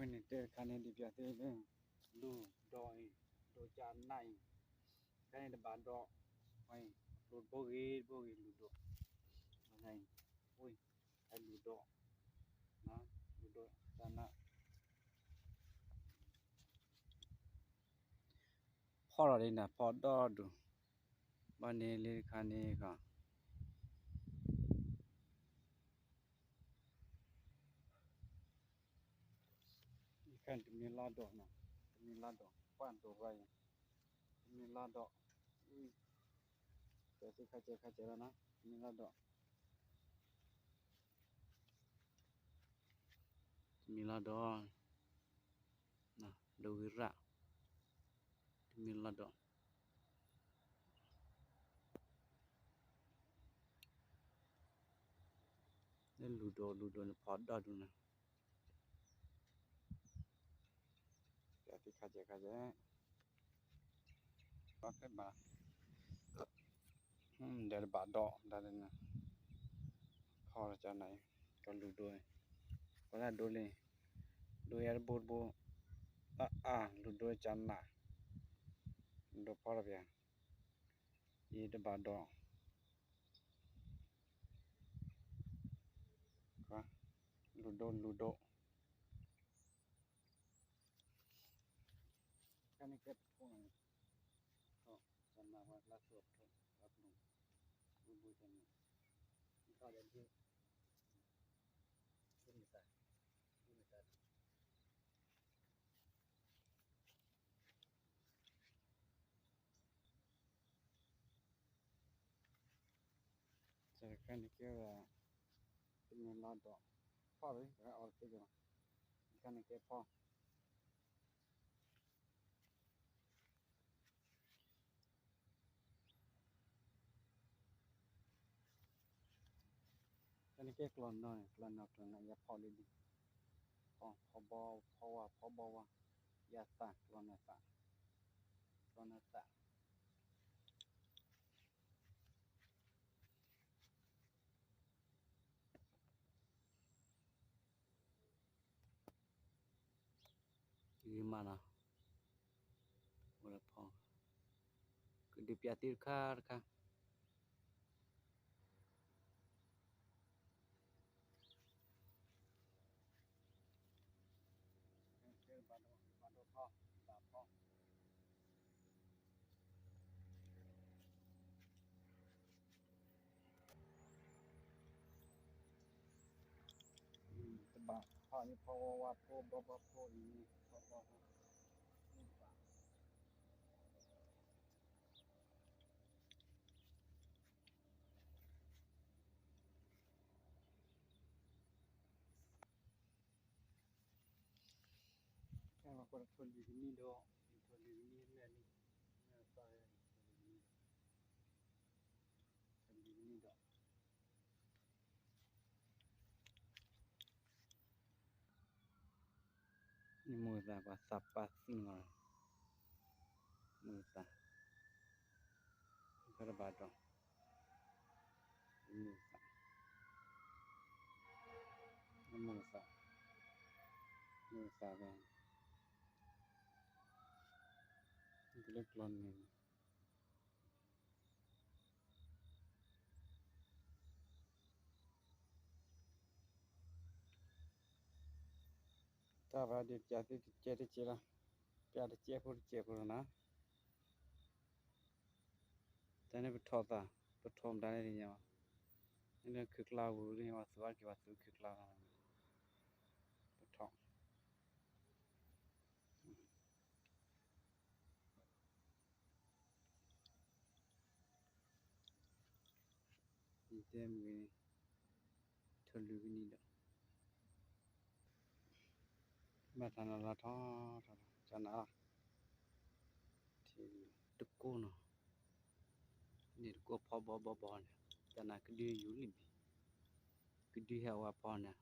When it can in the Piate, do doi, do jam nine, kind of bad dog, why, do bogey, ludo, nine, oi, I ludo, na, ludo, dana, Porina, pot dog, Banelli canega. You can't milado, no, milado, quanto vai, milado, Cacerana, milado. Milado, nah, dowira, milado. Then ludo the pot dog. Kaje, pakai ba, dari badok dari na, kau macam ni, kalau ludo, kalau dole, dole bo, ludo cana, ludo apa ya, ini badok, kah, ludo, kan ikat pun, oh, cana apa lasuk, apa bubu cana, kau jadi, ini tak. Saya kan kira ini lado, apa ni? Orang kerja, kan kira apa? Kan kira kelon ya poli di, bawa, ya tak, kelon tak. Gimana? Berapa? Di piatir kah? Tebak, ni bawa ini, Kalau kau tulis ini do, tulis ini ni, saya tulis ini do. Ini muda bahasa pasing orang, muda. Berbado, muda kan. Gelap lon ni. Tapi ada jadi cila, ada cekur na. Tanya betul dah ni nyawa. Ini keklau ni waswar kiwasu keklau. Betul. Ini begini, thulu begini dah. Macam mana thau, cana. Tekuk no. Ni tekuk apa ni. Cana kedua yuli. Kedua hawa apa ni.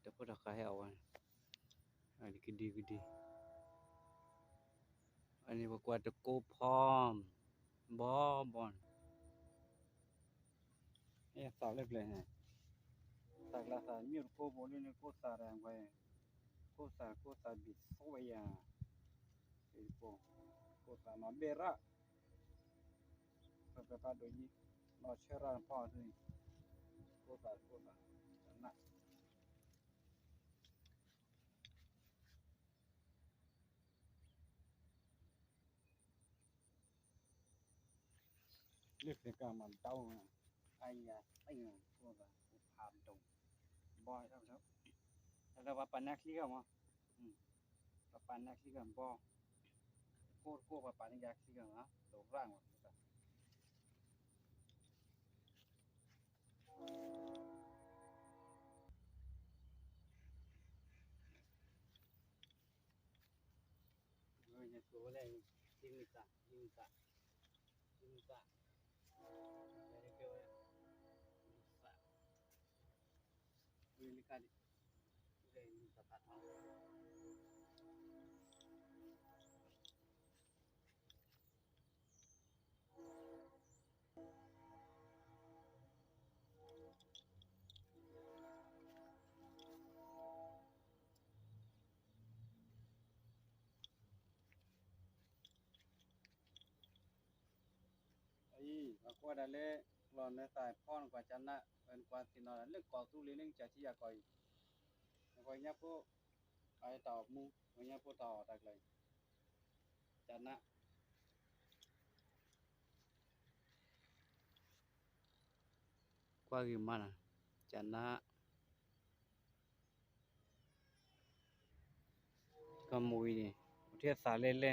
Dapat dah kaya awan. Ini kedua. Ini buat tekuk pom. Bon. Ya, tak boleh ni. Tak lah, ni ko boleh ni ko sarang kau. cosa di soya tipo cosa nó bera pa do yi nó chera pa tu cosa na liệt cái cả mà đau ai ai cosa hàm đồng boy đâu đâu ada apa nak li ka mo apa nak li ka bo ko apa ni yak li ka ha do rang wa ta người nhà số này limita limita limita dari kau limita ini kali udah limita tak ai aku ada le lon le tai pon kwa chana en kwa tino le ko tu le ning cha chi ya koi koi nya po ai tao mu koi nya po tao tak lai chana qua gimana chana kamui ni utia sale le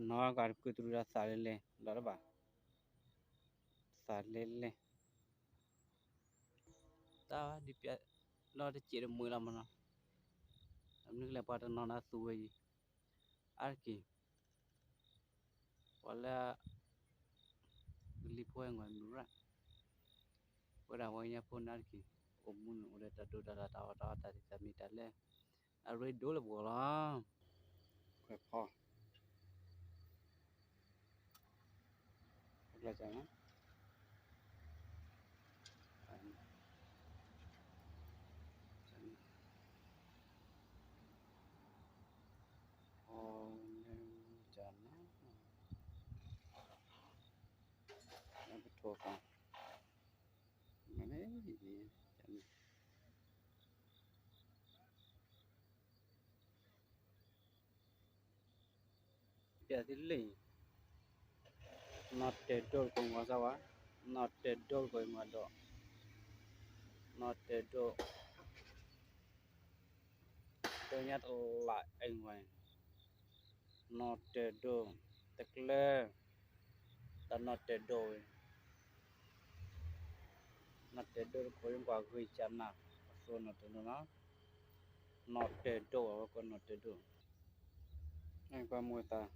nó gar ku tu ra sale le dar ba sale le ta di pia lo de chỉ được 10 năm nó nước là bắt nó na suy arki wala li po ngon nura ora wanya po narki omun ora ta do ta ta ta mi ta le are do le bo la ke po la chana chana nó bị thua con mà đấy gì chana bây giờ thì not dead door ko ngwa sawa not dead door ko ngwa do not dead door tôi nhắc lại anh ngoài not dead door tức là ta not dead door not dead door ko yung kwa gui chana so not no not dead door ko not dead door anh qua mua ta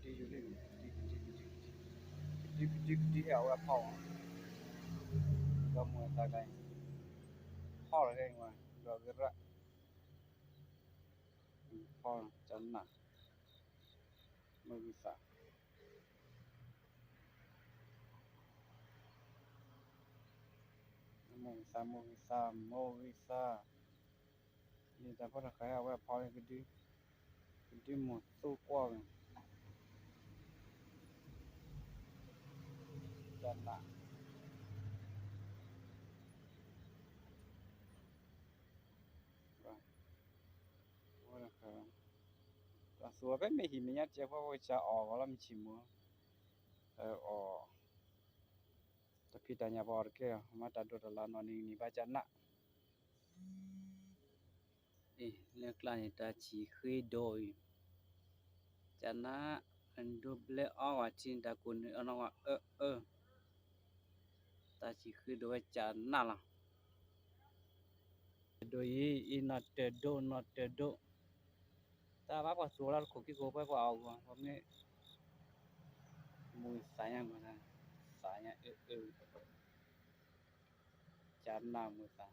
cái gì vậy đi heo à phong qua mua ta cái phong là cái ngoài rồi cái ra phong chana mới bisa Movisa ni ta có cái ao phong cái đi một số qua chana ora ka ta so pe me hi me nya che po cha o la mi chi mo o ta pi ta nya por ke ma ta do la no ni ba cha na le kla ni ta chi khoi doi cha na an do ble o wa chin ta kun no wa ta chi khoi do cha na la do yi not te do ta ba kwa so la ko ki ko pa kwa o ko me mui sa nya ma sa nya cha na mu sa